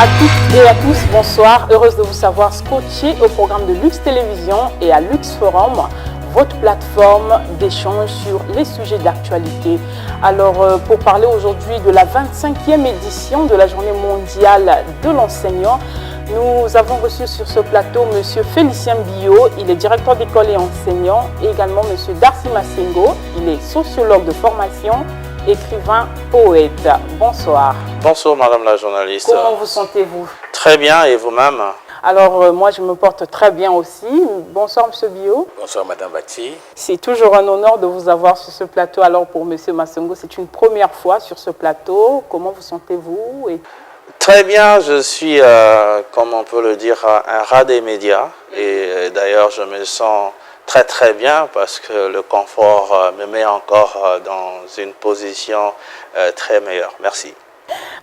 À toutes et à tous, bonsoir. Heureuse de vous savoir scotché au programme de Lux Télévision et à Lux Forum, votre plateforme d'échange sur les sujets d'actualité. Alors, pour parler aujourd'hui de la 25e édition de la Journée mondiale de l'enseignant, nous avons reçu sur ce plateau M. Félicien Biot, il est directeur d'école et enseignant, et également M. Darcy Masengo, il est sociologue de formation, écrivain, poète. Bonsoir. Bonsoir Madame la journaliste. Comment vous sentez-vous? Très bien, et vous-même? Alors, moi, je me porte très bien aussi. Bonsoir, M. Biot. Bonsoir, Madame Bati. C'est toujours un honneur de vous avoir sur ce plateau. Alors, pour M. Masengo, c'est une première fois sur ce plateau. Comment vous sentez-vous? Très bien, je suis, comme on peut le dire, un rat des médias. Et d'ailleurs, je me sens très bien parce que le confort me met encore dans une position très meilleure. Merci.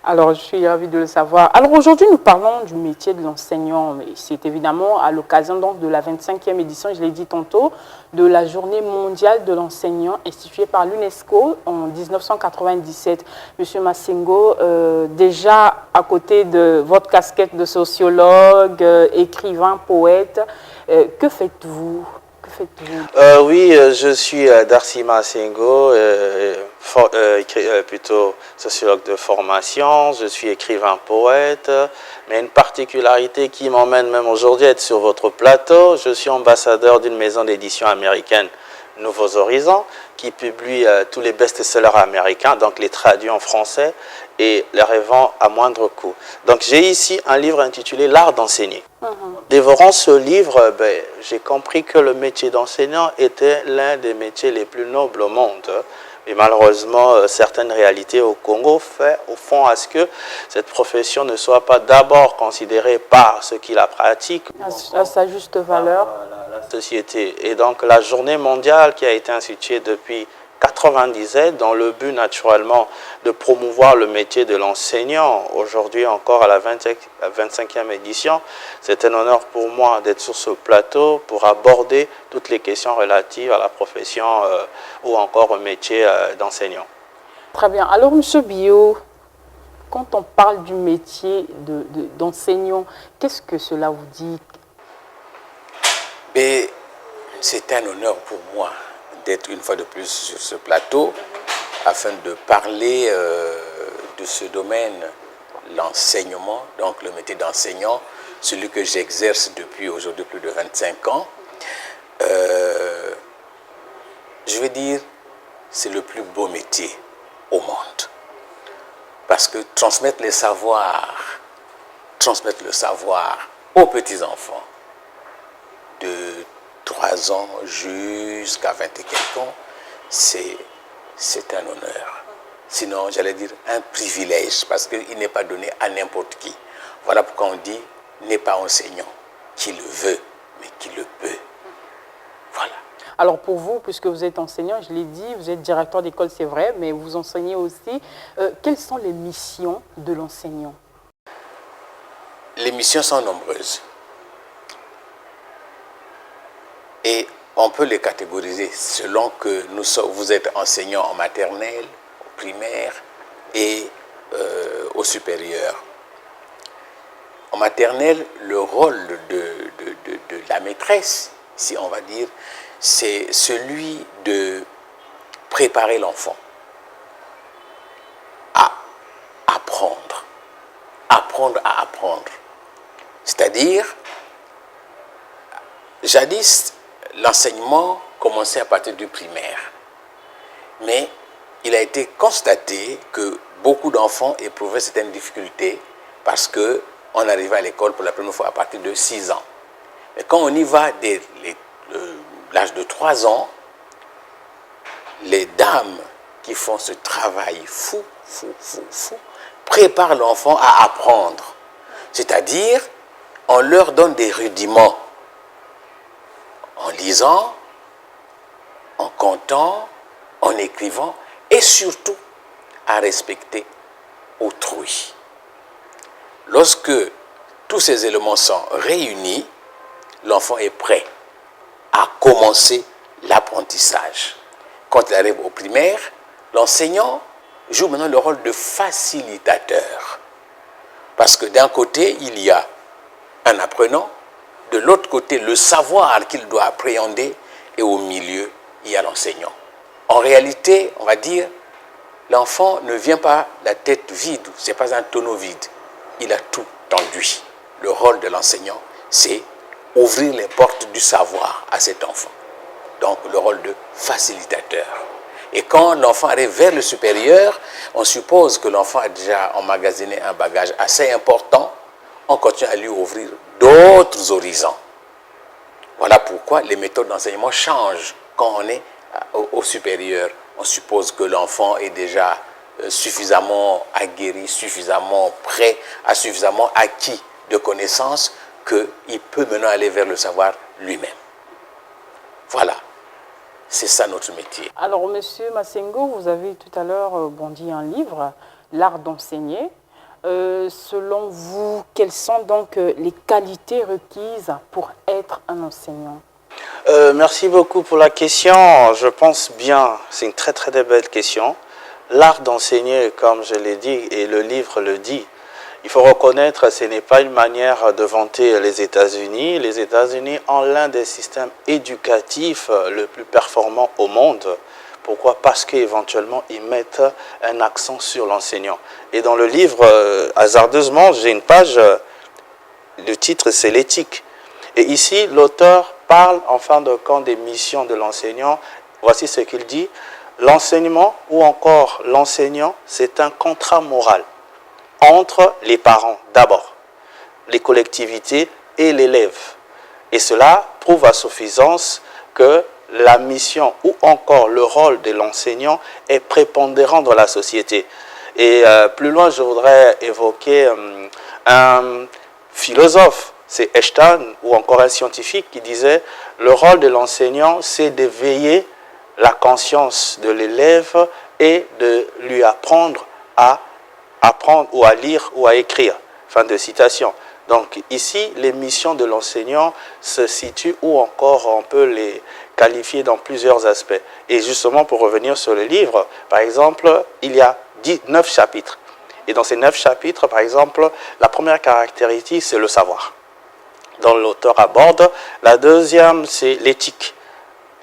Alors, je suis ravie de le savoir. Alors, aujourd'hui, nous parlons du métier de l'enseignant. C'est évidemment à l'occasion donc de la 25e édition, je l'ai dit tantôt, de la Journée mondiale de l'enseignant instituée par l'UNESCO en 1997. Monsieur Masengo, déjà à côté de votre casquette de sociologue, écrivain, poète, que faites-vous? Oui, je suis Darcy Masengo, plutôt sociologue de formation. Je suis écrivain poète, mais une particularité qui m'emmène même aujourd'hui à être sur votre plateau. Je suis ambassadeur d'une maison d'édition américaine, Nouveaux Horizons, qui publie tous les best-sellers américains, donc les traduit en français et les revend à moindre coût. Donc j'ai ici un livre intitulé L'art d'enseigner. Dévorant ce livre, j'ai compris que le métier d'enseignant était l'un des métiers les plus nobles au monde. Et malheureusement, certaines réalités au Congo font à ce que cette profession ne soit pas d'abord considérée par ceux qui la pratiquent. À sa juste valeur. La société. Et donc la journée mondiale qui a été instituée depuis 1997 dans le but naturellement de promouvoir le métier de l'enseignant. Aujourd'hui encore à la 25e édition, c'est un honneur pour moi d'être sur ce plateau pour aborder toutes les questions relatives à la profession ou encore au métier d'enseignant. Très bien. Alors, M. Biot, quand on parle du métier d'enseignant, qu'est-ce que cela vous dit? C'est un honneur pour moi d'être une fois de plus sur ce plateau afin de parler de ce domaine, l'enseignement, donc le métier d'enseignant, celui que j'exerce depuis aujourd'hui plus de 25 ans. Je veux dire, c'est le plus beau métier au monde. Parce que transmettre le savoir aux petits-enfants de 3 ans jusqu'à 20 et quelques ans, c'est un honneur. Sinon, j'allais dire un privilège, parce qu'il n'est pas donné à n'importe qui. Voilà pourquoi on dit, n'est pas enseignant qui le veut, mais qui le peut. Voilà. Alors pour vous, puisque vous êtes enseignant, je l'ai dit, vous êtes directeur d'école, c'est vrai, mais vous enseignez aussi. Quelles sont les missions de l'enseignant? Les missions sont nombreuses. Et on peut les catégoriser selon que vous êtes enseignant en maternelle, au primaire et au supérieur. En maternelle, le rôle de la maîtresse, si on va dire, c'est celui de préparer l'enfant à apprendre à apprendre. C'est-à-dire, jadis, l'enseignement commençait à partir du primaire. Mais il a été constaté que beaucoup d'enfants éprouvaient certaines difficultés parce qu'on arrivait à l'école pour la première fois à partir de 6 ans. Mais quand on y va dès l'âge de 3 ans, les dames qui font ce travail fou, préparent l'enfant à apprendre. C'est-à-dire, on leur donne des rudiments en lisant, en comptant, en écrivant et surtout à respecter autrui. Lorsque tous ces éléments sont réunis, l'enfant est prêt à commencer l'apprentissage. Quand il arrive au primaire, l'enseignant joue maintenant le rôle de facilitateur. Parce que d'un côté, il y a un apprenant, de l'autre côté, le savoir qu'il doit appréhender, et au milieu, il y a l'enseignant. En réalité, on va dire, l'enfant ne vient pas la tête vide, ce n'est pas un tonneau vide. Il a tout en lui. Le rôle de l'enseignant, c'est ouvrir les portes du savoir à cet enfant. Donc, le rôle de facilitateur. Et quand l'enfant arrive vers le supérieur, on suppose que l'enfant a déjà emmagasiné un bagage assez important, on continue à lui ouvrir d'autres horizons. Voilà pourquoi les méthodes d'enseignement changent quand on est au supérieur. On suppose que l'enfant est déjà suffisamment aguerri, suffisamment prêt, a suffisamment acquis de connaissances qu'il peut maintenant aller vers le savoir lui-même. Voilà, c'est ça notre métier. Alors, Monsieur Masengo, vous avez tout à l'heure dit un livre, L'art d'enseigner. Selon vous, quelles sont donc les qualités requises pour être un enseignant? Merci beaucoup pour la question. Je pense bien, c'est une très belle question. L'art d'enseigner, comme je l'ai dit, et le livre le dit, il faut reconnaître que ce n'est pas une manière de vanter les États-Unis. Les États-Unis ont l'un des systèmes éducatifs le plus performant au monde. Pourquoi? Parce qu'éventuellement, ils mettent un accent sur l'enseignant. Et dans le livre, hasardeusement, j'ai une page, le titre c'est l'éthique. Et ici, l'auteur parle en fin de compte des missions de l'enseignant. Voici ce qu'il dit. L'enseignement ou encore l'enseignant, c'est un contrat moral entre les parents d'abord, les collectivités et l'élève. Et cela prouve à suffisance que la mission ou encore le rôle de l'enseignant est prépondérant dans la société. Et plus loin, je voudrais évoquer un philosophe, c'est Einstein, ou encore un scientifique qui disait « Le rôle de l'enseignant, c'est de veiller la conscience de l'élève et de lui apprendre à apprendre ou à lire ou à écrire ». Fin de citation. Donc ici, les missions de l'enseignant se situent ou encore on peut les qualifier dans plusieurs aspects. Et justement, pour revenir sur le livre, par exemple, il y a 9 chapitres. Et dans ces 9 chapitres, par exemple, la première caractéristique, c'est le savoir, dont l'auteur aborde. La deuxième, c'est l'éthique.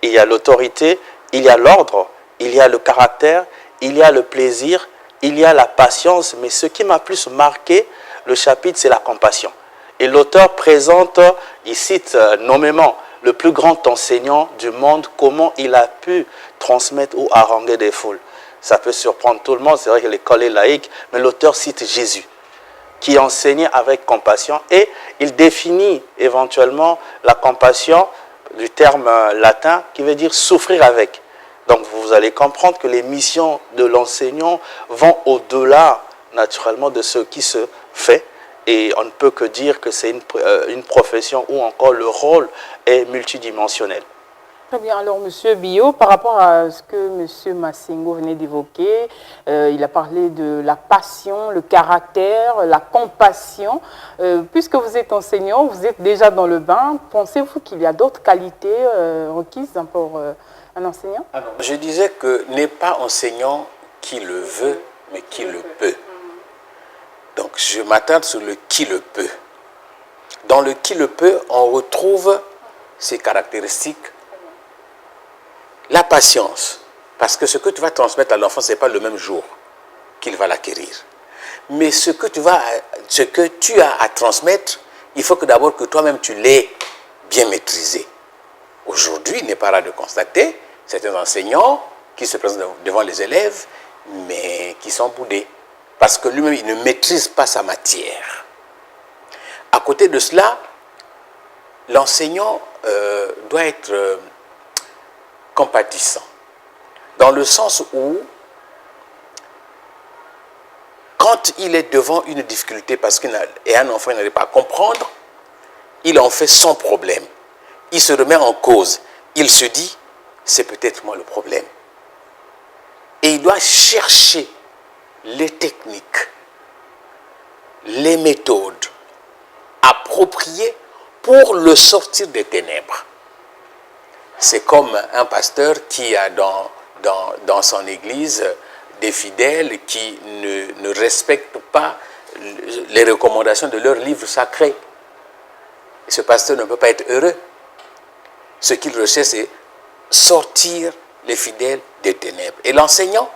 Il y a l'autorité, il y a l'ordre, il y a le caractère, il y a le plaisir, il y a la patience. Mais ce qui m'a plus marqué, le chapitre, c'est la compassion. Et l'auteur présente, il cite nommément le plus grand enseignant du monde, comment il a pu transmettre ou haranguer des foules. Ça peut surprendre tout le monde, c'est vrai que l'école est laïque, mais l'auteur cite Jésus, qui enseignait avec compassion, et il définit éventuellement la compassion du terme latin qui veut dire souffrir avec. Donc vous allez comprendre que les missions de l'enseignant vont au-delà naturellement de ce qui se fait. Et on ne peut que dire que c'est une profession où encore le rôle est multidimensionnel. Très bien. Alors, Monsieur Bio, par rapport à ce que Monsieur Masengo venait d'évoquer, il a parlé de la passion, le caractère, la compassion. Puisque vous êtes enseignant, vous êtes déjà dans le bain, pensez-vous qu'il y a d'autres qualités requises pour un enseignant? Alors, je disais que n'est pas enseignant qui le veut, mais qui le peut. Donc, je m'attarde sur le qui le peut. Dans le qui le peut, on retrouve ces caractéristiques. La patience, parce que ce que tu vas transmettre à l'enfant, ce n'est pas le même jour qu'il va l'acquérir. Mais ce que tu as à transmettre, il faut que d'abord que toi-même tu l'aies bien maîtrisé. Aujourd'hui, il n'est pas rare de constater certains enseignants qui se présentent devant les élèves, mais qui sont boudés. Parce que lui-même, il ne maîtrise pas sa matière. À côté de cela, l'enseignant doit être compatissant. Dans le sens où, quand il est devant une difficulté, parce qu'un enfant n'arrive pas à comprendre, il en fait son problème. Il se remet en cause. Il se dit, c'est peut-être moi le problème. Et il doit chercher les techniques, les méthodes appropriées pour le sortir des ténèbres. C'est comme un pasteur qui a dans son église des fidèles qui ne respectent pas les recommandations de leur livre sacré. Et ce pasteur ne peut pas être heureux. Ce qu'il recherche, c'est sortir les fidèles des ténèbres. Et l'enseignant,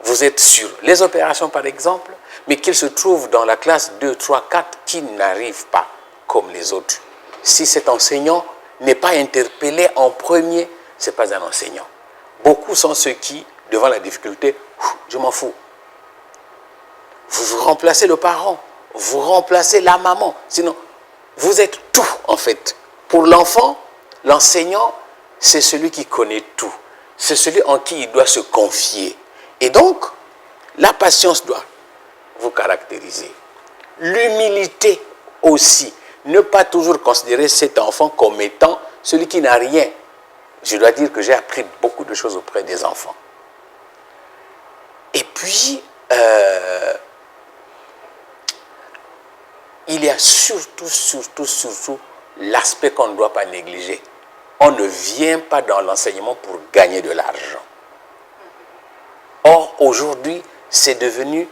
vous êtes sur les opérations par exemple, mais qu'il se trouve dans la classe 2, 3, 4 qui n'arrive pas comme les autres. Si cet enseignant n'est pas interpellé en premier, ce n'est pas un enseignant. Beaucoup sont ceux qui, devant la difficulté, je m'en fous. Vous remplacez le parent, vous remplacez la maman. Sinon, vous êtes tout en fait. Pour l'enfant, l'enseignant, c'est celui qui connaît tout. C'est celui en qui il doit se confier. Et donc, la patience doit vous caractériser. L'humilité aussi. Ne pas toujours considérer cet enfant comme étant celui qui n'a rien. Je dois dire que j'ai appris beaucoup de choses auprès des enfants. Et puis, il y a surtout l'aspect qu'on ne doit pas négliger. On ne vient pas dans l'enseignement pour gagner de l'argent. Or, aujourd'hui, c'est devenu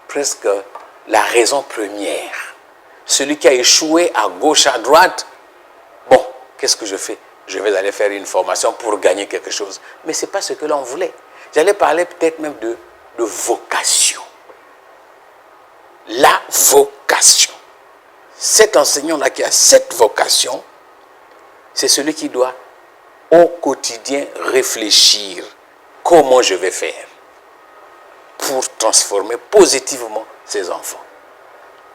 presque la raison première. Celui qui a échoué à gauche, à droite, bon, qu'est-ce que je fais? Je vais aller faire une formation pour gagner quelque chose. Mais ce n'est pas ce que l'on voulait. J'allais parler peut-être même de vocation. La vocation. Cet enseignant-là qui a cette vocation, c'est celui qui doit au quotidien réfléchir comment je vais faire pour transformer positivement ces enfants.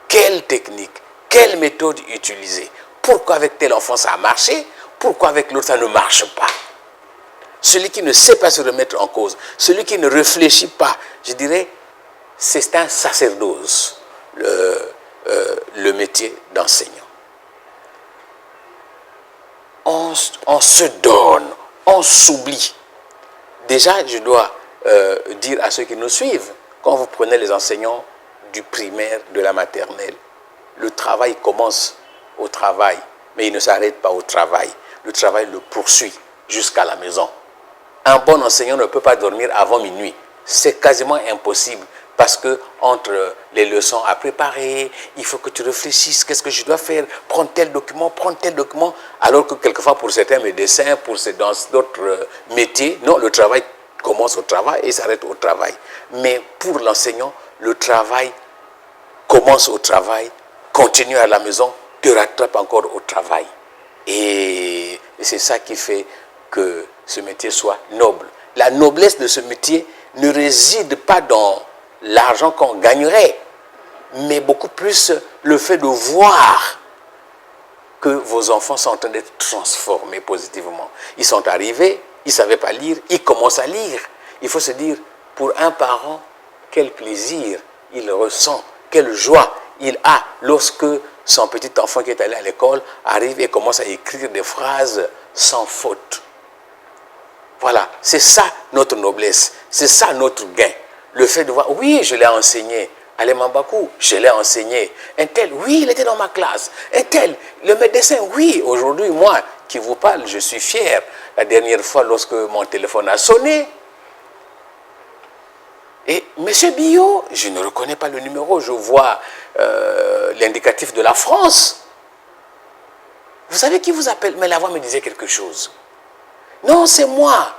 Quelle technique, quelle méthode utiliser? Pourquoi avec tel enfant ça a marché? Pourquoi avec l'autre ça ne marche pas? Celui qui ne sait pas se remettre en cause, celui qui ne réfléchit pas, je dirais, c'est un sacerdoce, le métier d'enseignant. On se donne, on s'oublie. Déjà, je dois dire à ceux qui nous suivent, quand vous prenez les enseignants du primaire, de la maternelle, le travail commence au travail, mais il ne s'arrête pas au travail. Le travail le poursuit jusqu'à la maison. Un bon enseignant ne peut pas dormir avant minuit. C'est quasiment impossible parce que entre les leçons à préparer, il faut que tu réfléchisses, qu'est-ce que je dois faire, prendre tel document, alors que quelquefois pour certains médecins, dans d'autres métiers, non, le travail commence au travail et s'arrête au travail. Mais pour l'enseignant, le travail commence au travail, continue à la maison, te rattrape encore au travail. Et c'est ça qui fait que ce métier soit noble. La noblesse de ce métier ne réside pas dans l'argent qu'on gagnerait, mais beaucoup plus le fait de voir que vos enfants sont en train d'être transformés positivement. Ils sont arrivés, ils ne savaient pas lire, ils commencent à lire. Il faut se dire, pour un parent, quel plaisir il ressent, quelle joie il a lorsque son petit enfant qui est allé à l'école arrive et commence à écrire des phrases sans faute. Voilà, c'est ça notre noblesse, c'est ça notre gain. Le fait de voir, oui, je l'ai enseigné. Allez Mambakou, je l'ai enseigné. Un tel, oui, il était dans ma classe. Un tel, le médecin, oui. Aujourd'hui, moi qui vous parle, je suis fier. La dernière fois, lorsque mon téléphone a sonné, et M. Billot, je ne reconnais pas le numéro, je vois l'indicatif de la France. Vous savez qui vous appelle? Mais la voix me disait quelque chose. Non, c'est moi.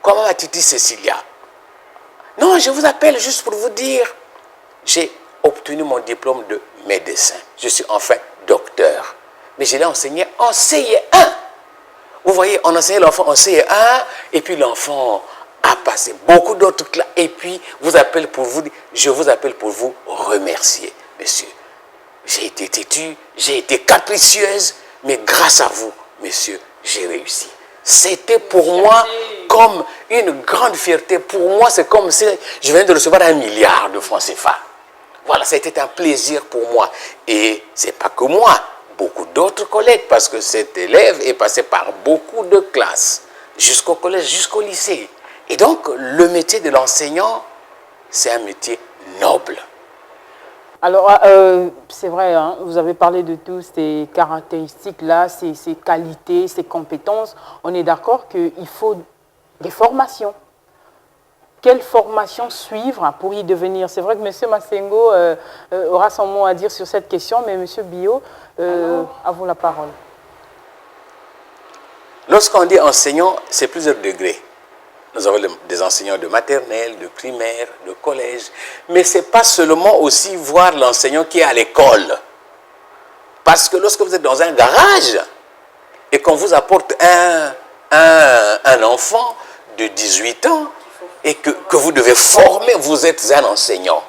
Comment ma Titi Cécilia? Non, je vous appelle juste pour vous dire, j'ai obtenu mon diplôme de médecin. Je suis enfin docteur. Mais je l'ai enseigné en CE1. Vous voyez, on enseignait l'enfant en CE1, et puis l'enfant a passé beaucoup d'autres classes. Et puis, je vous appelle pour vous remercier, monsieur. J'ai été têtue, j'ai été capricieuse, mais grâce à vous, monsieur, j'ai réussi. C'était pour moi comme une grande fierté. Pour moi, c'est comme si je venais de recevoir 1 milliard de francs CFA. Voilà, c'était un plaisir pour moi. Et ce n'est pas que moi, beaucoup d'autres collègues, parce que cet élève est passé par beaucoup de classes, jusqu'au collège, jusqu'au lycée. Et donc, le métier de l'enseignant, c'est un métier noble. Alors, c'est vrai, hein, vous avez parlé de toutes ces caractéristiques-là, ces qualités, ces compétences. On est d'accord qu'il faut des formations quelle formation suivre pour y devenir? C'est vrai que M. Massengo aura son mot à dire sur cette question, mais M. Bio, à vous la parole. Lorsqu'on dit enseignant, c'est plusieurs degrés. Nous avons des enseignants de maternelle, de primaire, de collège, mais ce n'est pas seulement aussi voir l'enseignant qui est à l'école. Parce que lorsque vous êtes dans un garage et qu'on vous apporte un enfant de 18 ans et que vous devez former, vous êtes un enseignant.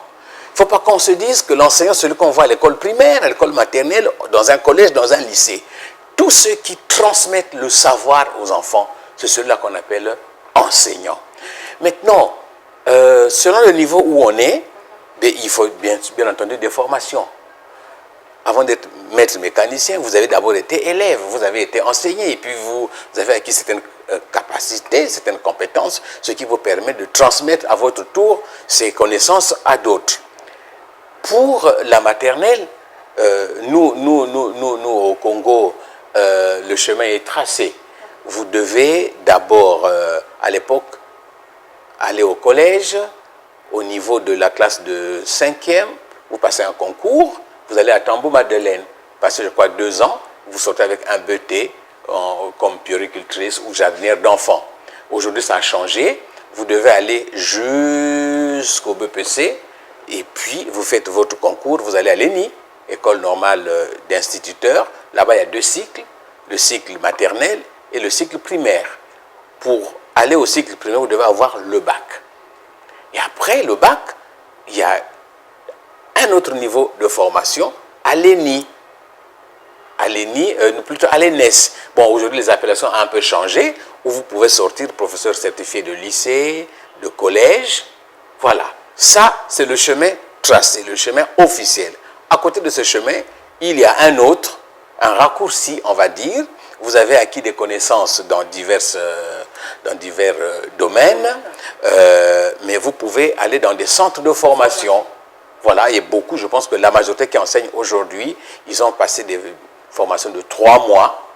Il ne faut pas qu'on se dise que l'enseignant, c'est celui qu'on voit à l'école primaire, à l'école maternelle, dans un collège, dans un lycée. Tous ceux qui transmettent le savoir aux enfants, c'est ceux-là qu'on appelle enseignants. Maintenant, selon le niveau où on est, il faut bien entendu des formations. Avant d'être maître mécanicien, vous avez d'abord été élève, vous avez été enseigné, et puis vous avez acquis certaines capacités, certaines compétences, ce qui vous permet de transmettre à votre tour ces connaissances à d'autres. Pour la maternelle, nous au Congo, le chemin est tracé. Vous devez d'abord, à l'époque, aller au collège, au niveau de la classe de 5e, vous passez un concours, vous allez à Tambou-Madeleine, passez je crois 2 ans, vous sortez avec un BT comme puéricultrice ou jardinière d'enfants. Aujourd'hui ça a changé, vous devez aller jusqu'au BPC et puis vous faites votre concours, vous allez à l'ENI, École normale d'instituteurs. Là-bas il y a 2 cycles, le cycle maternel et le cycle primaire. Pour aller au cycle primaire, vous devez avoir le bac. Et après le bac, il y a un autre niveau de formation à l'ENI. Plutôt à l'ENES. Bon, aujourd'hui, les appellations ont un peu changé, où vous pouvez sortir professeur certifié de lycée, de collège. Voilà. Ça, c'est le chemin tracé, le chemin officiel. À côté de ce chemin, il y a un autre, un raccourci, on va dire. Vous avez acquis des connaissances dans divers domaines, mais vous pouvez aller dans des centres de formation. Voilà, et beaucoup, je pense que la majorité qui enseigne aujourd'hui, ils ont passé des formations de 3 mois,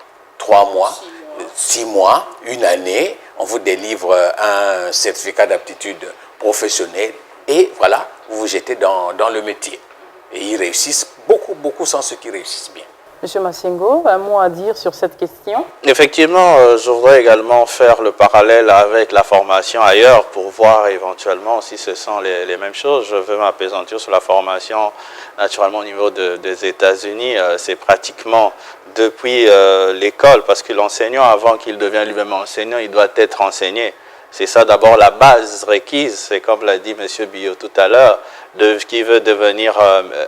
6 mois, 1 année. On vous délivre un certificat d'aptitude professionnelle et voilà, vous vous jetez dans le métier. Et ils réussissent, beaucoup sont ceux qui réussissent bien. Monsieur Massengo, un mot à dire sur cette question? Effectivement, je voudrais également faire le parallèle avec la formation ailleurs pour voir éventuellement si ce sont les mêmes choses. Je veux m'appesantir sur la formation naturellement au niveau des États-Unis. C'est pratiquement depuis l'école, parce que l'enseignant, avant qu'il devienne lui-même enseignant, il doit être enseigné. C'est ça d'abord la base requise, c'est comme l'a dit M. Bio tout à l'heure, qui veut devenir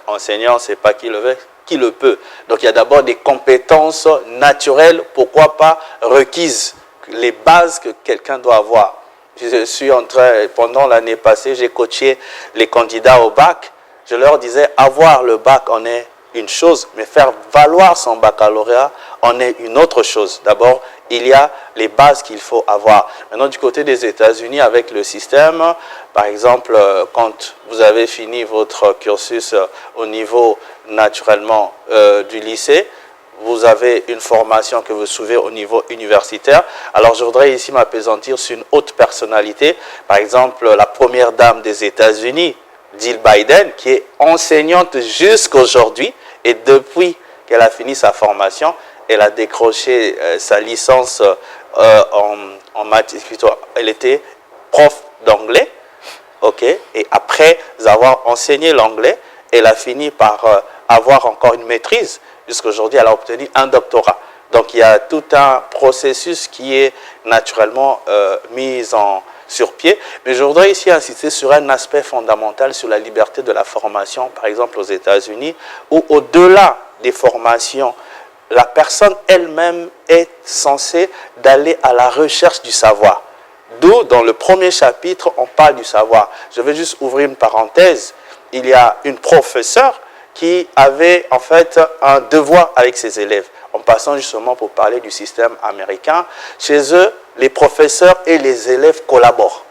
enseignant, c'est pas qui le veut, qui le peut. Donc il y a d'abord des compétences naturelles, pourquoi pas requises, les bases que quelqu'un doit avoir. Je suis en train, pendant l'année passée, j'ai coaché les candidats au bac, je leur disais avoir le bac en est une chose, mais faire valoir son baccalauréat en est une autre chose. D'abord, il y a les bases qu'il faut avoir. Maintenant, du côté des États-Unis, avec le système, par exemple, quand vous avez fini votre cursus au niveau, naturellement, du lycée, vous avez une formation que vous suivez au niveau universitaire. Alors, je voudrais ici m'appesantir sur une haute personnalité. Par exemple, la première dame des États-Unis, Jill Biden, qui est enseignante jusqu'à aujourd'hui, et depuis qu'elle a fini sa formation, elle a décroché sa licence en matière, elle était prof d'anglais, ok, et après avoir enseigné l'anglais, elle a fini par avoir encore une maîtrise, jusqu'aujourd'hui elle a obtenu un doctorat. Donc il y a tout un processus qui est naturellement mis sur pied. Mais je voudrais ici insister sur un aspect fondamental sur la liberté de la formation, par exemple aux États-Unis, où au-delà des formations, la personne elle-même est censée d'aller à la recherche du savoir. D'où, dans le premier chapitre, on parle du savoir. Je vais juste ouvrir une parenthèse. Il y a une professeure qui avait en fait un devoir avec ses élèves. En passant justement pour parler du système américain, chez eux, les professeurs et les élèves collaborent.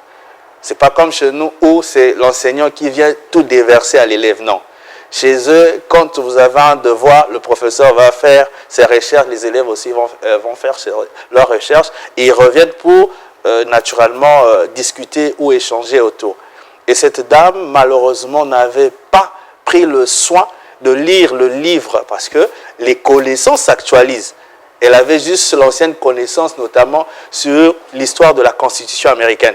Ce n'est pas comme chez nous où c'est l'enseignant qui vient tout déverser à l'élève, non. Chez eux, quand vous avez un devoir, le professeur va faire ses recherches, les élèves aussi vont faire leurs recherches et ils reviennent pour naturellement discuter ou échanger autour. Et cette dame, malheureusement, n'avait pas pris le soin de lire le livre parce que les connaissances s'actualisent. Elle avait juste l'ancienne connaissance, notamment sur l'histoire de la Constitution américaine.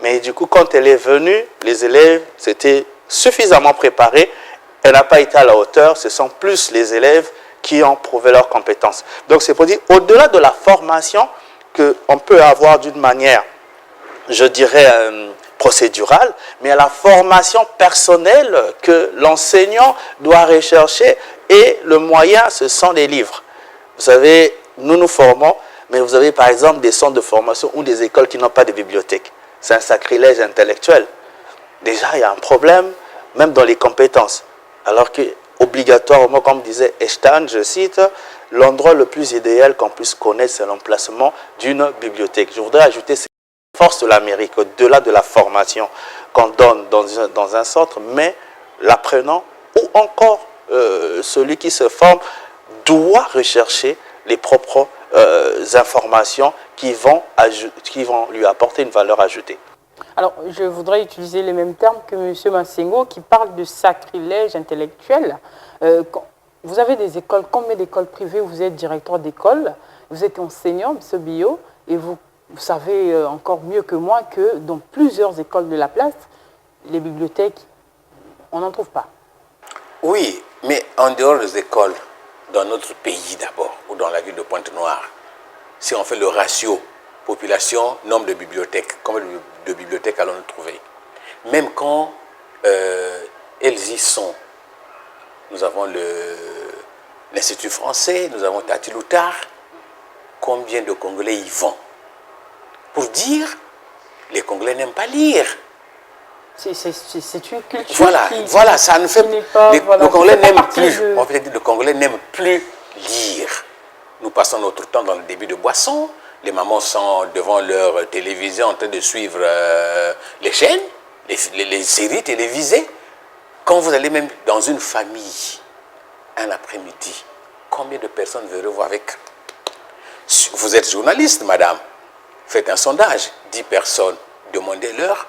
Mais du coup, quand elle est venue, les élèves s'étaient suffisamment préparés. Elle n'a pas été à la hauteur. Ce sont plus les élèves qui ont prouvé leurs compétences. Donc, c'est pour dire, au-delà de la formation qu'on peut avoir d'une manière, je dirais, procédurale, mais à la formation personnelle que l'enseignant doit rechercher. Et le moyen, ce sont les livres. Vous savez, nous nous formons, mais vous avez par exemple des centres de formation ou des écoles qui n'ont pas de bibliothèque. C'est un sacrilège intellectuel. Déjà, il y a un problème, même dans les compétences. Alors que, obligatoirement, comme disait Einstein, je cite, l'endroit le plus idéal qu'on puisse connaître, c'est l'emplacement d'une bibliothèque. Je voudrais ajouter cette force de l'Amérique, au-delà de la formation qu'on donne dans un centre, mais l'apprenant ou encore celui qui se forme doit rechercher les propres informations qui vont lui apporter une valeur ajoutée. Alors, je voudrais utiliser les mêmes termes que M. Massengo qui parle de sacrilège intellectuel. Vous avez des écoles, combien d'écoles privées? Vous êtes directeur d'école, vous êtes enseignant, M. Bio, et vous savez encore mieux que moi que dans plusieurs écoles de la place, les bibliothèques, on n'en trouve pas. Oui, mais en dehors des écoles, dans notre pays d'abord, ou dans la ville de Pointe-Noire, si on fait le ratio population, nombre de bibliothèques, combien de bibliothèques allons-nous trouver? Même quand elles y sont, nous avons l'Institut français, nous avons Tati Loutard, combien de Congolais y vont? Pour dire, les Congolais n'aiment pas lire. C'est une culture voilà, ça ne fait pas... Le Congolais n'aime plus, on peut dire, le Congolais n'aime plus lire. Nous passons notre temps dans le débit de boissons. Les mamans sont devant leur télévision en train de suivre les chaînes, les séries télévisées. Quand vous allez même dans une famille, un après-midi, combien de personnes vous revoir avec? Vous êtes journaliste, madame. Faites un sondage, 10 personnes, demandez-leur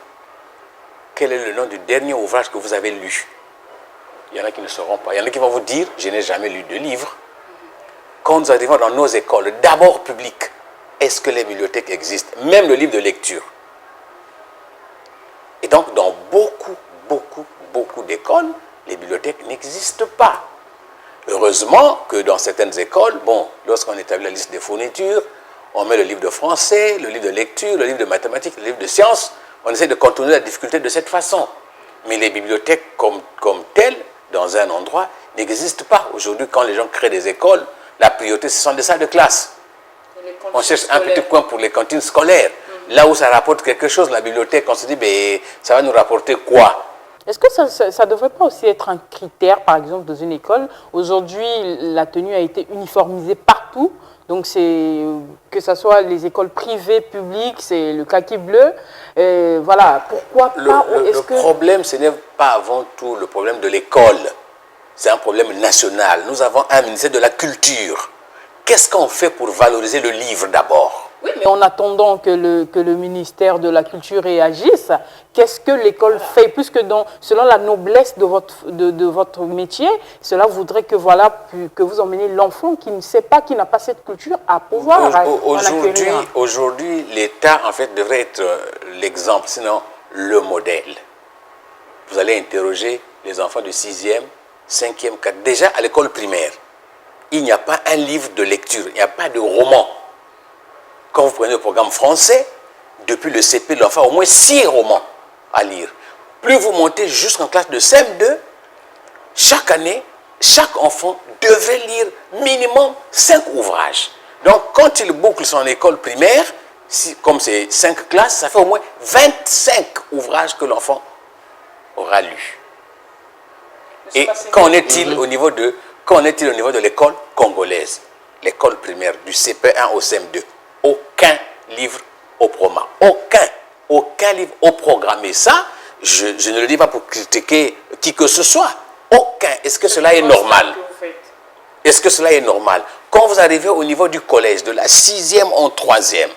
quel est le nom du dernier ouvrage que vous avez lu. Il y en a qui ne sauront pas. Il y en a qui vont vous dire, je n'ai jamais lu de livre. Quand nous arrivons dans nos écoles, d'abord publiques, est-ce que les bibliothèques existent? Même le livre de lecture. Et donc, dans beaucoup d'écoles, les bibliothèques n'existent pas. Heureusement que dans certaines écoles, bon, lorsqu'on établit la liste des fournitures, on met le livre de français, le livre de lecture, le livre de mathématiques, le livre de sciences. On essaie de contourner la difficulté de cette façon. Mais les bibliothèques comme telles, dans un endroit, n'existent pas. Aujourd'hui, quand les gens créent des écoles, la priorité, ce sont des salles de classe. On cherche un petit coin pour les cantines scolaires. Là où ça rapporte quelque chose, la bibliothèque, on se dit, ben, ça va nous rapporter quoi? Est-ce que ça ne devrait pas aussi être un critère, par exemple, dans une école? Aujourd'hui, la tenue a été uniformisée partout. Donc, que ce soit les écoles privées, publiques, c'est le kaki bleu. Voilà, pourquoi pas? Le problème, ce n'est pas avant tout le problème de l'école. C'est un problème national. Nous avons un ministère de la Culture. Qu'est-ce qu'on fait pour valoriser le livre d'abord? Oui, mais en attendant que le ministère de la Culture réagisse, qu'est-ce que l'école fait? Puisque selon la noblesse de votre métier, cela voudrait que, voilà, que vous emmenez l'enfant qui ne sait pas, qui n'a pas cette culture à pouvoir en acquérir. Aujourd'hui, l'État, en fait, devrait être l'exemple, sinon le modèle. Vous allez interroger les enfants de 6e, 5e, 4e, déjà à l'école primaire. Il n'y a pas un livre de lecture, il n'y a pas de roman. Quand vous prenez le programme français, depuis le CP, l'enfant a au moins 6 romans à lire. Plus vous montez jusqu'en classe de CM2, chaque année, chaque enfant devrait lire minimum 5 ouvrages. Donc, quand il boucle son école primaire, comme c'est 5 classes, ça fait au moins 25 ouvrages que l'enfant aura lus. Et qu'en est-il au niveau de l'école congolaise, l'école primaire, du CP1 au CM2? Aucun livre au programme. Aucun livre au programme. Et ça, je ne le dis pas pour critiquer qui que ce soit. Aucun. Est-ce que cela est normal? Est-ce que cela est normal? Quand vous arrivez au niveau du collège, de la 6e en 3e,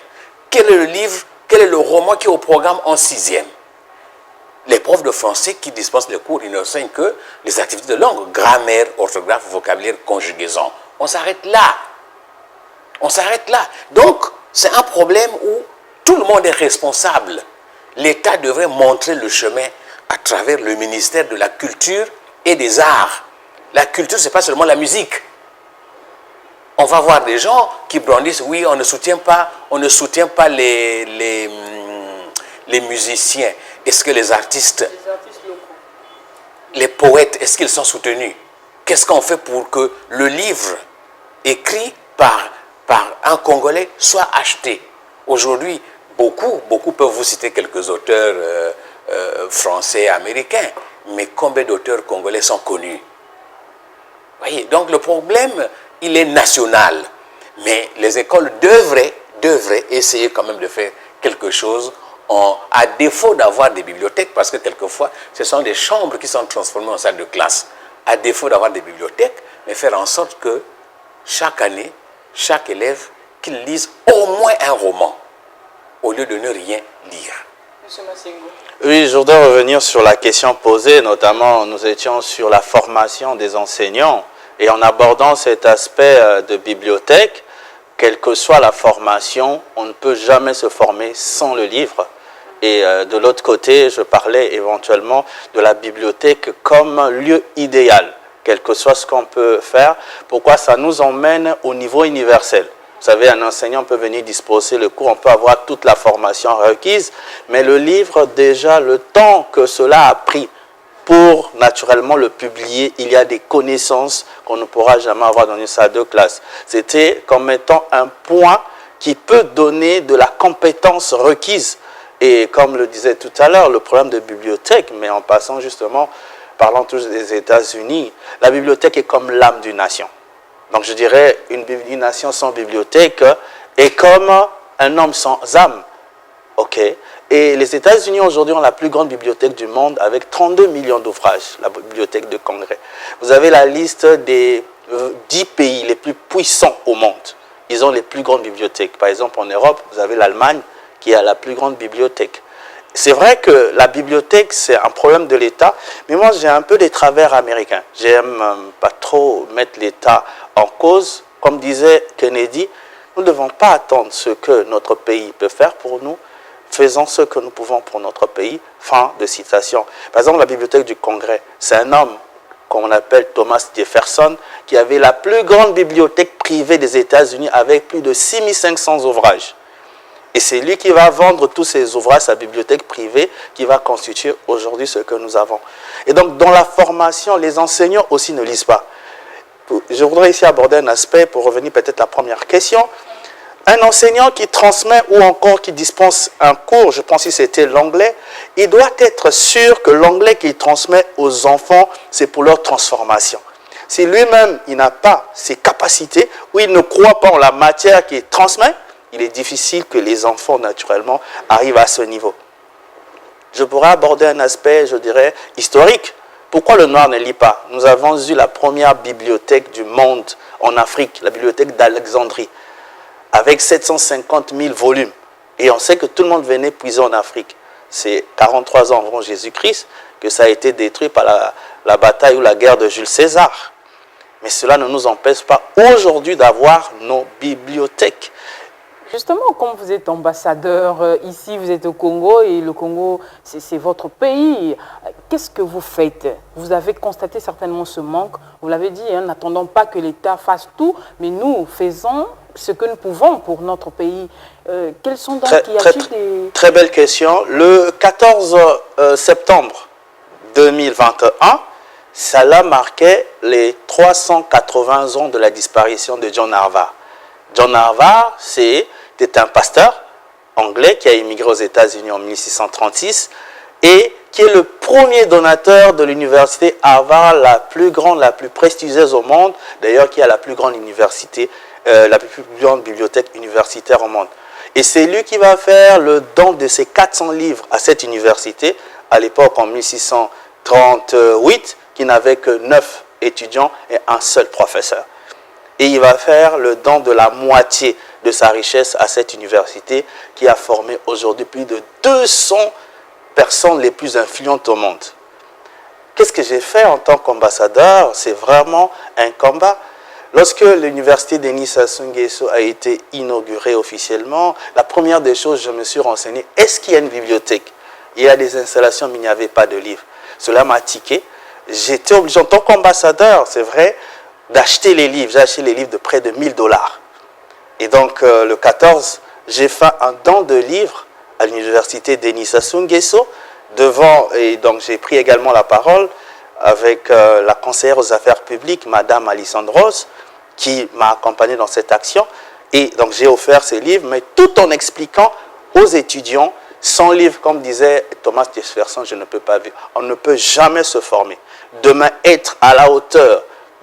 quel est le livre Quel est le roman qui est au programme en 6e? Les profs de français qui dispensent les cours, ils n'enseignent que les activités de langue, grammaire, orthographe, vocabulaire, conjugaison. On s'arrête là. On s'arrête là. Donc, c'est un problème où tout le monde est responsable. L'État devrait montrer le chemin à travers le ministère de la Culture et des Arts. La culture, ce n'est pas seulement la musique. On va voir des gens qui brandissent, oui, on ne soutient pas les musiciens. Est-ce que les artistes locaux, les poètes, est-ce qu'ils sont soutenus? Qu'est-ce qu'on fait pour que le livre écrit par un Congolais soit acheté? Aujourd'hui, beaucoup peuvent vous citer quelques auteurs français, américains, mais combien d'auteurs congolais sont connus? Voyez, donc le problème, il est national, mais les écoles devraient essayer quand même de faire quelque chose à défaut d'avoir des bibliothèques, parce que quelquefois, ce sont des chambres qui sont transformées en salles de classe. À défaut d'avoir des bibliothèques, mais faire en sorte que chaque année, chaque élève, qu'il lise au moins un roman, au lieu de ne rien lire. Monsieur Massengo. Oui, je voudrais revenir sur la question posée, notamment nous étions sur la formation des enseignants, et en abordant cet aspect de bibliothèque, quelle que soit la formation, on ne peut jamais se former sans le livre. Et de l'autre côté, je parlais éventuellement de la bibliothèque comme lieu idéal, quel que soit ce qu'on peut faire. Pourquoi? Ça nous emmène au niveau universel. Vous savez, un enseignant peut venir disposer le cours, on peut avoir toute la formation requise, mais le livre, déjà, le temps que cela a pris pour naturellement le publier, il y a des connaissances qu'on ne pourra jamais avoir dans une salle de classe. C'était comme étant un point qui peut donner de la compétence requise. Et comme le disait tout à l'heure, le problème de bibliothèque, mais en passant justement, parlant toujours des États-Unis, la bibliothèque est comme l'âme d'une nation. Donc je dirais, une nation sans bibliothèque est comme un homme sans âme. Ok. Et les États-Unis aujourd'hui ont la plus grande bibliothèque du monde avec 32 millions d'ouvrages, la bibliothèque de Congrès. Vous avez la liste des 10 pays les plus puissants au monde. Ils ont les plus grandes bibliothèques. Par exemple, en Europe, vous avez l'Allemagne qui a la plus grande bibliothèque. C'est vrai que la bibliothèque, c'est un problème de l'État, mais moi, j'ai un peu des travers américains. J'aime pas trop mettre l'État en cause. Comme disait Kennedy, nous ne devons pas attendre ce que notre pays peut faire pour nous. Faisons ce que nous pouvons pour notre pays. Fin de citation. Par exemple, la bibliothèque du Congrès, c'est un homme qu'on appelle Thomas Jefferson, qui avait la plus grande bibliothèque privée des États-Unis avec plus de 6500 ouvrages. Et c'est lui qui va vendre tous ses ouvrages, sa bibliothèque privée, qui va constituer aujourd'hui ce que nous avons. Et donc, dans la formation, les enseignants aussi ne lisent pas. Je voudrais ici aborder un aspect pour revenir peut-être à la première question. Un enseignant qui transmet ou encore qui dispense un cours, je pense que c'était l'anglais, il doit être sûr que l'anglais qu'il transmet aux enfants, c'est pour leur transformation. Si lui-même, il n'a pas ces capacités ou il ne croit pas en la matière qu'il transmet, il est difficile que les enfants, naturellement, arrivent à ce niveau. Je pourrais aborder un aspect, je dirais, historique. Pourquoi le noir ne lit pas? Nous avons eu la première bibliothèque du monde en Afrique, la bibliothèque d'Alexandrie, avec 750 000 volumes. Et on sait que tout le monde venait puiser en Afrique. C'est 43 ans avant Jésus-Christ que ça a été détruit par la bataille ou la guerre de Jules César. Mais cela ne nous empêche pas aujourd'hui d'avoir nos bibliothèques. Justement, comme vous êtes ambassadeur ici, vous êtes au Congo et le Congo, c'est votre pays. Qu'est-ce que vous faites? Vous avez constaté certainement ce manque. Vous l'avez dit, hein, n'attendons pas que l'État fasse tout, mais nous faisons ce que nous pouvons pour notre pays. Quels sont donc Très belle question. Le 14 septembre 2021, cela marquait les 380 ans de la disparition de John Harvard. John Harvard, c'était un pasteur anglais qui a immigré aux États-Unis en 1636 et qui est le premier donateur de l'université Harvard, la plus grande, la plus prestigieuse au monde, d'ailleurs qui a la plus grande université, la plus grande bibliothèque universitaire au monde. Et c'est lui qui va faire le don de ses 400 livres à cette université, à l'époque en 1638, qui n'avait que 9 étudiants et un seul professeur. Et il va faire le don de la moitié de sa richesse à cette université qui a formé aujourd'hui plus de 200 personnes les plus influentes au monde. Qu'est-ce que j'ai fait en tant qu'ambassadeur? C'est vraiment un combat. Lorsque l'université Denis Sassou Nguesso a été inaugurée officiellement, la première des choses, je me suis renseigné, est-ce qu'il y a une bibliothèque? Il y a des installations, mais il n'y avait pas de livres. Cela m'a tiqué. J'étais obligé, en tant qu'ambassadeur, c'est vrai, d'acheter les livres. J'ai acheté les livres de près de 1000 $. Et donc, le 14, j'ai fait un don de livres à l'université Denis Sassou Nguesso devant, et donc j'ai pris également la parole avec la conseillère aux affaires publiques, Madame Alissandre Rose, qui m'a accompagné dans cette action. Et donc, j'ai offert ces livres, mais tout en expliquant aux étudiants, sans livre, comme disait Thomas Jefferson, je ne peux pas vivre. On ne peut jamais se former. Demain, être à la hauteur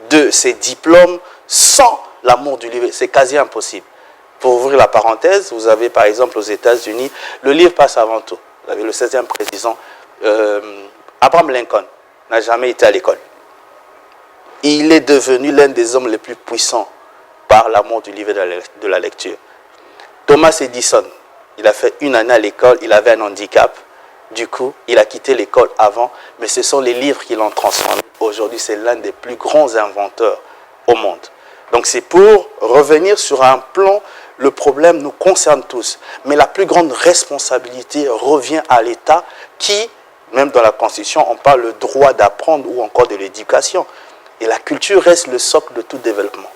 de ces diplômes sans l'amour du livre, c'est quasi impossible. Pour ouvrir la parenthèse, vous avez par exemple aux États-Unis, le livre passe avant tout. Vous avez le 16e président, Abraham Lincoln, n'a jamais été à l'école. Il est devenu l'un des hommes les plus puissants par l'amour du livre et de la lecture. Thomas Edison, il a fait une année à l'école, il avait un handicap. Du coup, il a quitté l'école avant, mais ce sont les livres qui l'ont transformé. Aujourd'hui, c'est l'un des plus grands inventeurs au monde. Donc c'est pour revenir sur un plan, le problème nous concerne tous. Mais la plus grande responsabilité revient à l'État qui, même dans la Constitution, on parle le droit d'apprendre ou encore de l'éducation. Et la culture reste le socle de tout développement.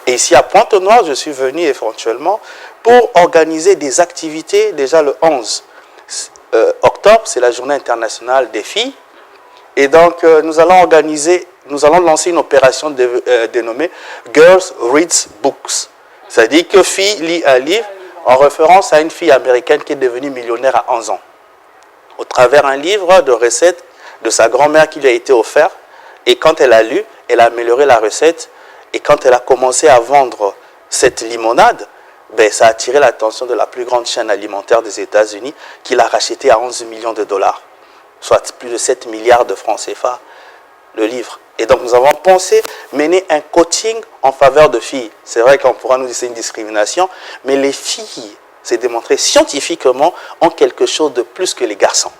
Et ici à Pointe-Noire, je suis venu éventuellement pour organiser des activités déjà le 11 octobre, c'est la journée internationale des filles. Et donc, nous allons lancer une opération dénommée Girls Reads Books. C'est-à-dire que fille lit un livre en référence à une fille américaine qui est devenue millionnaire à 11 ans. Au travers un livre de recettes de sa grand-mère qui lui a été offert. Et quand elle a lu, elle a amélioré la recette. Et quand elle a commencé à vendre cette limonade, ben, ça a attiré l'attention de la plus grande chaîne alimentaire des États-Unis qui l'a racheté à 11 millions de $, soit plus de 7 milliards de francs CFA, le livre. Et donc nous avons pensé mener un coaching en faveur de filles. C'est vrai qu'on pourra nous dire que c'est une discrimination, mais les filles, c'est démontré scientifiquement, ont quelque chose de plus que les garçons.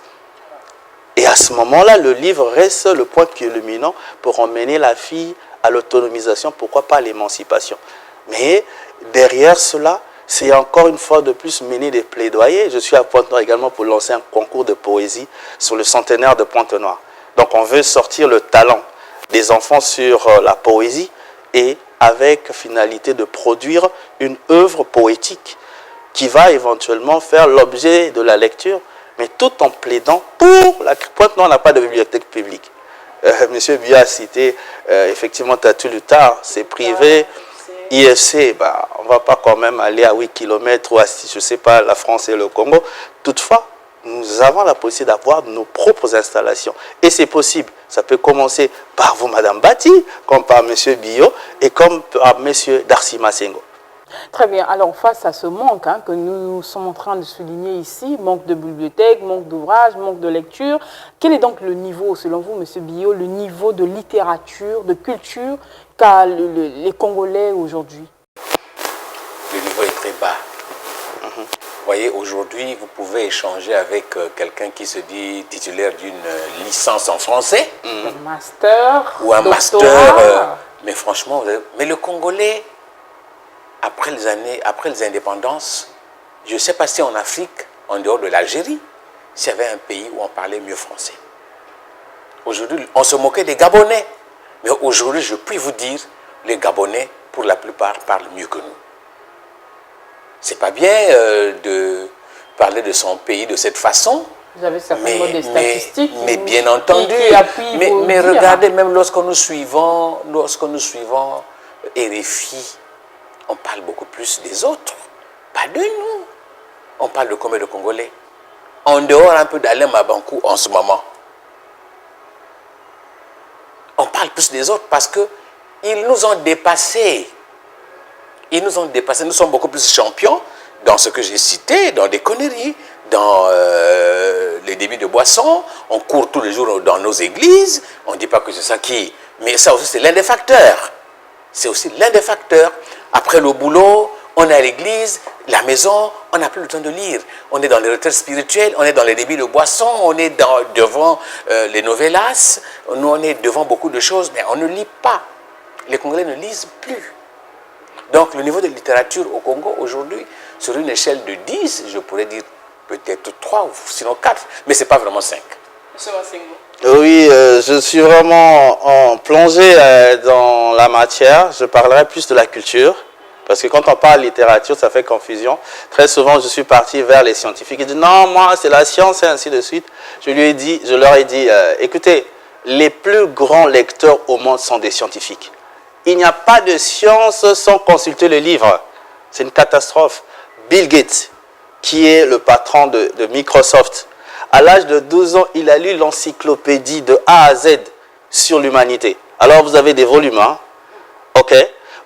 Et à ce moment-là, le livre reste le point culminant pour emmener la fille à l'autonomisation, pourquoi pas à l'émancipation. Mais derrière cela, c'est encore une fois de plus mener des plaidoyers. Je suis à Pointe-Noire également pour lancer un concours de poésie sur le centenaire de Pointe-Noire. Donc on veut sortir le talent des enfants sur la poésie et avec finalité de produire une œuvre poétique qui va éventuellement faire l'objet de la lecture, mais tout en plaidant pour la Pointe-Noire n'a pas de bibliothèque publique. Monsieur Biot a cité effectivement Tatu-Lutar, c'est privé. IFC, bah, on ne va pas quand même aller à 8 km ou à, je ne sais pas, la France et le Congo. Toutefois, nous avons la possibilité d'avoir nos propres installations. Et c'est possible. Ça peut commencer par vous, Madame Bati, comme par Monsieur Biot et comme par Monsieur Darcy Massengo. Très bien. Alors, face à ce manque que nous sommes en train de souligner ici, manque de bibliothèque, manque d'ouvrages, manque de lecture, quel est donc le niveau, selon vous, M. Biot, le niveau de littérature, de culture qu'a les Congolais aujourd'hui? Le niveau est très bas. Vous voyez, aujourd'hui, vous pouvez échanger avec quelqu'un qui se dit titulaire d'une licence en français. Un master, ou un doctorat. master. Mais franchement, mais le Congolais, après les indépendances, je ne sais pas si en Afrique, en dehors de l'Algérie, s'il y avait un pays où on parlait mieux français. Aujourd'hui, on se moquait des Gabonais. Mais aujourd'hui, je puis vous dire, les Gabonais, pour la plupart, parlent mieux que nous. C'est pas bien de parler de son pays de cette façon. Vous avez certainement des statistiques. Mais bien entendu. Mais regardez, même lorsque nous suivons RFI, on parle beaucoup plus des autres, pas de nous. On parle de combien de Congolais? En dehors un peu d'Alain Mabankou en ce moment. On parle plus des autres parce qu'ils nous ont dépassés. Ils nous ont dépassés. Nous sommes beaucoup plus champions dans ce que j'ai cité, dans des conneries, dans les débits de boissons. On court tous les jours dans nos églises. On ne dit pas que c'est ça qui... Mais ça aussi, c'est l'un des facteurs. C'est aussi l'un des facteurs. Après le boulot, on est à l'église, la maison, on n'a plus le temps de lire. On est dans les retraites spirituelles, on est dans les débits de boissons, on est devant les novellas, nous on est devant beaucoup de choses, mais on ne lit pas. Les Congolais ne lisent plus. Donc le niveau de littérature au Congo aujourd'hui, sur une échelle de 10, je pourrais dire peut-être 3 ou sinon 4, mais ce n'est pas vraiment 5. Oui, je suis vraiment en plongée dans la matière. Je parlerai plus de la culture. Parce que quand on parle littérature, ça fait confusion. Très souvent, je suis parti vers les scientifiques. Ils disent non, moi, c'est la science et ainsi de suite. Je leur ai dit, écoutez, les plus grands lecteurs au monde sont des scientifiques. Il n'y a pas de science sans consulter le livre. C'est une catastrophe. Bill Gates, qui est le patron de Microsoft, à l'âge de 12 ans, il a lu l'encyclopédie de A à Z sur l'humanité. Alors, vous avez des volumes, hein? OK?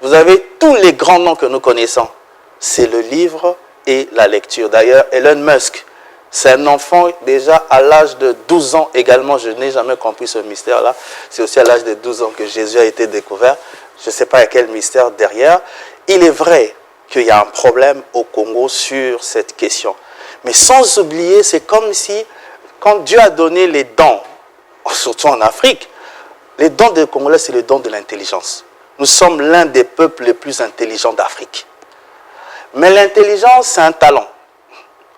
Vous avez tous les grands noms que nous connaissons. C'est le livre et la lecture. D'ailleurs, Elon Musk, c'est un enfant déjà à l'âge de 12 ans également. Je n'ai jamais compris ce mystère-là. C'est aussi à l'âge de 12 ans que Jésus a été découvert. Je ne sais pas quel mystère derrière. Il est vrai qu'il y a un problème au Congo sur cette question. Mais sans oublier, c'est comme si, quand Dieu a donné les dons, surtout en Afrique, les dons des Congolais, c'est le don de l'intelligence. Nous sommes l'un des peuples les plus intelligents d'Afrique. Mais l'intelligence, c'est un talent.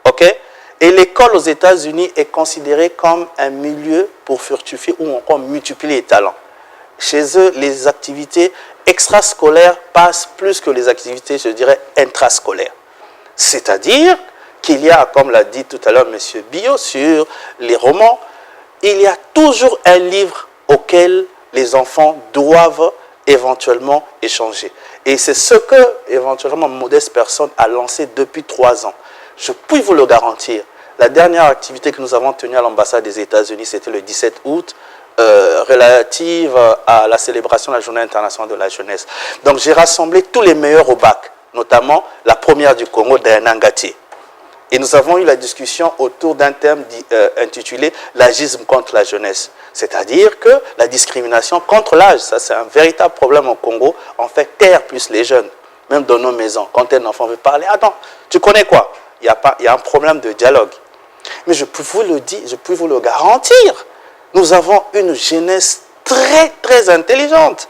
OK? Et l'école aux États-Unis est considérée comme un milieu pour fructifier ou encore multiplier les talents. Chez eux, les activités extrascolaires passent plus que les activités, je dirais, intrascolaires. C'est-à-dire qu'il y a, comme l'a dit tout à l'heure M. Bio, sur les romans, il y a toujours un livre auquel les enfants doivent éventuellement échanger. Et c'est ce que, éventuellement, Modeste Personne a lancé depuis 3 ans. Je puis vous le garantir. La dernière activité que nous avons tenue à l'ambassade des États-Unis, c'était le 17 août, relative à la célébration de la Journée internationale de la jeunesse. Donc j'ai rassemblé tous les meilleurs au bac, notamment la première du Congo, Diana Ngati. Et nous avons eu la discussion autour d'un thème intitulé « L'agisme contre la jeunesse ». C'est-à-dire que la discrimination contre l'âge, ça c'est un véritable problème au Congo. On fait taire plus les jeunes, même dans nos maisons. Quand un enfant veut parler, attends, tu connais quoi? Il y a un problème de dialogue. Mais je peux vous le dire, je peux vous le garantir. Nous avons une jeunesse très, très intelligente.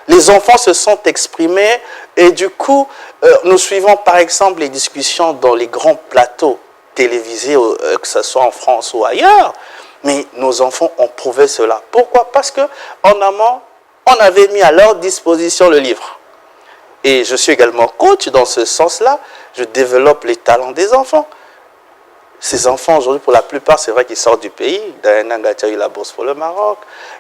Les enfants se sont exprimés et du coup, nous suivons par exemple les discussions dans les grands plateaux télévisés, que ce soit en France ou ailleurs. Mais nos enfants ont prouvé cela. Pourquoi? Parce qu'en amont, on avait mis à leur disposition le livre. Et je suis également coach dans ce sens-là. Je développe les talents des enfants. Ces enfants, aujourd'hui, pour la plupart, c'est vrai qu'ils sortent du pays. Diana Ngati a eu la bourse pour le Maroc.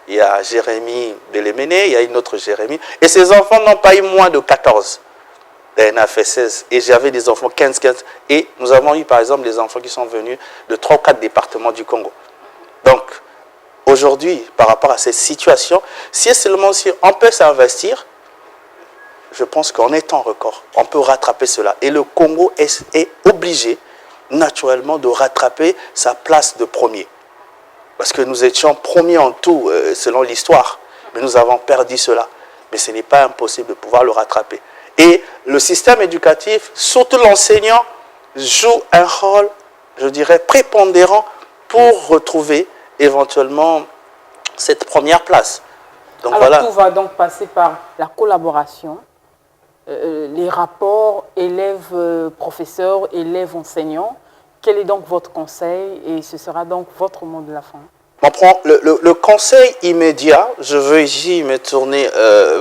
Il y a Jérémy Beléméné, il y a une autre Jérémy. Et ces enfants n'ont pas eu moins de 14. Diana a fait 16. Et j'avais des enfants 15. Et nous avons eu, par exemple, des enfants qui sont venus de 3 ou 4 départements du Congo. Donc, aujourd'hui, par rapport à cette situation, si seulement si on peut s'investir, je pense qu'en étant record, on peut rattraper cela. Et le Congo est obligé, naturellement, de rattraper sa place de premier. Parce que nous étions premiers en tout, selon l'histoire. Mais nous avons perdu cela. Mais ce n'est pas impossible de pouvoir le rattraper. Et le système éducatif, surtout l'enseignant, joue un rôle, je dirais, prépondérant pour retrouver éventuellement cette première place. Donc, alors voilà. Tout va donc passer par la collaboration, les rapports élèves-professeurs, élèves-enseignants. Quel est donc votre conseil et ce sera donc votre mot de la fin? On prend le conseil immédiat, je veux ici me tourner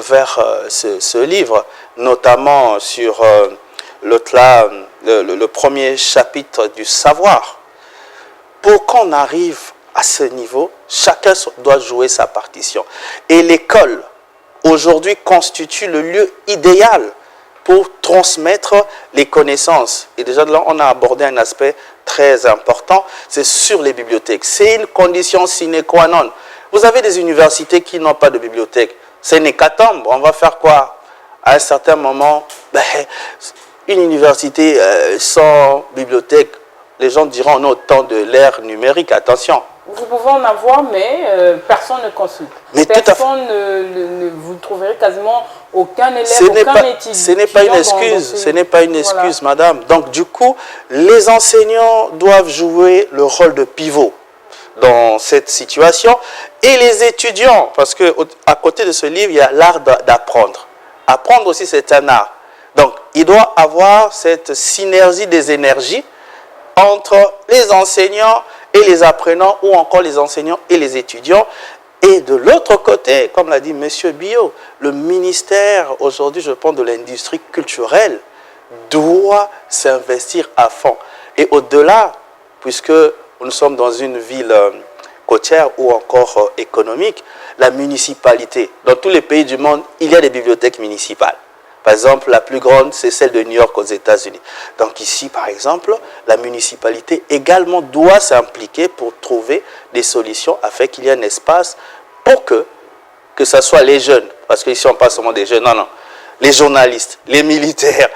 vers ce livre, notamment sur le premier chapitre du savoir. Pour qu'on arrive à ce niveau, chacun doit jouer sa partition. Et l'école, aujourd'hui, constitue le lieu idéal pour transmettre les connaissances. Et déjà là, on a abordé un aspect très important, c'est sur les bibliothèques. C'est une condition sine qua non. Vous avez des universités qui n'ont pas de bibliothèque. C'est une hécatombe. On va faire quoi? À un certain moment, une université sans bibliothèque, les gens diront on est au temps de l'ère numérique, attention. Vous pouvez en avoir, mais personne ne consulte. Mais personne vous trouverez quasiment aucun élève, ce n'est aucun pas, étudiant. ce n'est pas une excuse, ce n'est pas une excuse, madame. Donc, du coup, les enseignants doivent jouer le rôle de pivot dans cette situation, et les étudiants, parce que à côté de ce livre, il y a l'art d'apprendre. Apprendre aussi, c'est un art. Donc, il doit avoir cette synergie des énergies entre les enseignants et les apprenants, ou encore les enseignants et les étudiants. Et de l'autre côté, comme l'a dit M. Bio, le ministère, aujourd'hui, je pense, de l'industrie culturelle, doit s'investir à fond. Et au-delà, puisque nous sommes dans une ville côtière ou encore économique, la municipalité, dans tous les pays du monde, il y a des bibliothèques municipales. Par exemple, la plus grande, c'est celle de New York aux États-Unis. Donc ici, par exemple, la municipalité également doit s'impliquer pour trouver des solutions afin qu'il y ait un espace pour que ce soit les jeunes, parce qu'ici on parle seulement des jeunes, non, les journalistes, les militaires,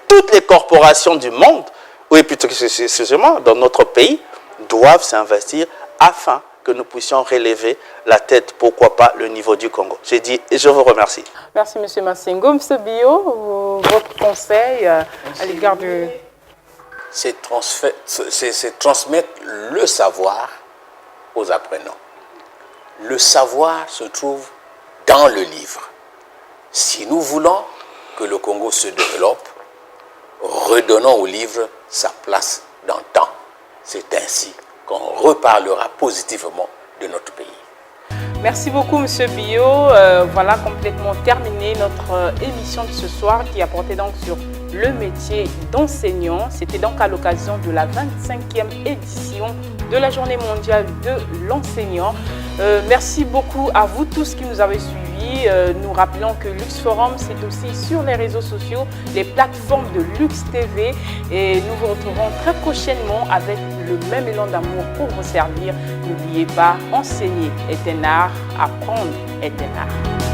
toutes les corporations du monde, oui, plutôt que sérieusement, dans notre pays, doivent s'investir afin que nous puissions relever la tête, pourquoi pas le niveau du Congo. J'ai dit et je vous remercie. Merci M. Massengo. M. Bio, votre conseil à l'égard de... C'est transmettre le savoir aux apprenants. Le savoir se trouve dans le livre. Si nous voulons que le Congo se développe, redonnons au livre sa place dans le temps. C'est ainsi qu'on reparlera positivement de notre pays. Merci beaucoup, M. Bio. Voilà complètement terminé notre émission de ce soir qui a porté donc sur le métier d'enseignant. C'était donc à l'occasion de la 25e édition de la Journée mondiale de l'enseignant. Merci beaucoup à vous tous qui nous avez suivis. Nous rappelons que Lux Forum, c'est aussi sur les réseaux sociaux, les plateformes de Lux TV. Et nous vous retrouverons très prochainement avec le même élan d'amour pour vous servir. N'oubliez pas, enseigner est un art, apprendre est un art.